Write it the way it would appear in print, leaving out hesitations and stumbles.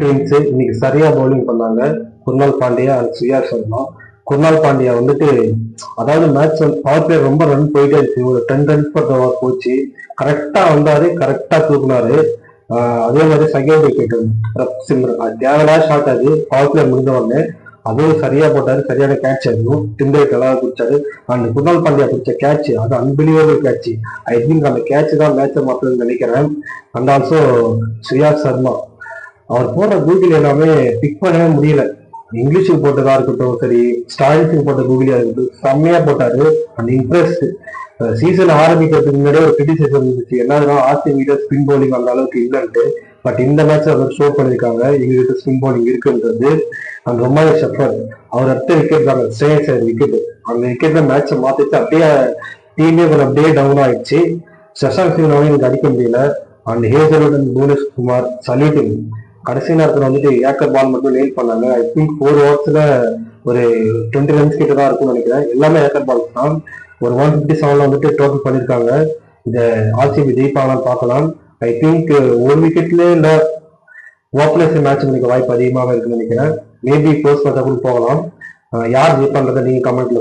Twins இன்னைக்கு சரியா bowling பண்ணாங்க. குர்னால் பாண்டியா அண்ட் ஸ்ரீயா சர்மா. குர்னால் பாண்டியா வந்துட்டு அதாவது மேட்ச் பவர் பிளே ரொம்ப ரன் போயிட்டே இருக்கு. ஒரு 10 ரன்ஸ் பர் ஓவர் போச்சு. கரெக்டா வந்தாரு, கரெக்டா தூக்குனாரு. அதே மாதிரி செகண்ட் விக்கெட் தேவையா ஷாட் அது பவர் பிளே முடிஞ்ச உடனே அதுவும் சரியா போட்டாரு. சரியான கேட்ச் அதுவும் டிண்டர் நல்லா குடிச்சாரு. அந்த குர்னால் பாண்டியா பிடிச்ச கேட்ச் அது அன்பிலியபிள் கேட்ச். ஐ திங்க் அந்த கேட்ச் தான் மேட்சை மாத்தணும்னு நினைக்கிறேன். அண்ட் ஆல்சோ ஸ்ரீயா சர்மா அவர் போடுற கூகுள் எல்லாமே பிக் பண்ணவே முடியல. இங்கிலீஷுக்கு போட்டதா இருக்கட்டும் சரி, ஸ்டாலிஸுக்கு போட்ட கூகுளியா இருக்கட்டும் செம்மையா போட்டாரு. And impressed. சீசன் ஆரம்பிக்கிறதுக்கு முன்னாடியே ஒரு கிரிட்டிசிசம் இருந்துச்சு, என்னதுன்னா ஆர்சிபி ஸ்பின் பவுலிங் அந்த அளவுக்கு இல்லைன்ட்டு. பட் இந்த மேட்ச் அவர் ஷோ பண்ணியிருக்காங்க எங்ககிட்ட ஸ்பின் பவுலிங் இருக்குன்றது. அண்ட் ரொமாரி ஷெஃபர் அவர் அடுத்த விக்கெட் தாங்க ஸ்ரேயஸ் ஐயர் விக்கெட். அந்த விக்கெட்ல மேட்சை மாத்திட்டு அப்படியே டீமே கொஞ்சம் அப்படியே டவுன் ஆயிடுச்சு. சஷாங்க் சிங்னாலும் எனக்கு அடிக்க முடியல. And Hazlewood and Bhuvneshkumar saluting. கடைசி நேரத்தில் வந்துட்டு ஏக்கர் பால் மட்டும் நெயில் பண்ணாங்க. ஐ திங்க் 4 ஓவர்ஸ்ல ஒரு 20 ரன்ஸ் கிட்ட தான் இருக்கும்னு நினைக்கிறேன். எல்லாமே ஏக்கர் பால்ஸ் தான். ஒரு 157 வந்துட்டு டோட்டல் பண்ணியிருக்காங்க. இந்த ஆர்சிபி ஜெயிப்பாங்களான்னு பார்க்கலாம். ஐ திங்க் ஒரு விக்கெட்ல இல்ல ஓப்பனர்ஸ் மேட்ச் பண்ணிக்க வாய்ப்பு அதிகமாக இருக்குன்னு நினைக்கிறேன். மேபி க்ளோஸ் பண்ண கூட போகலாம். யார் ஜெயிப்பான்றதை நீங்க கமெண்ட்ல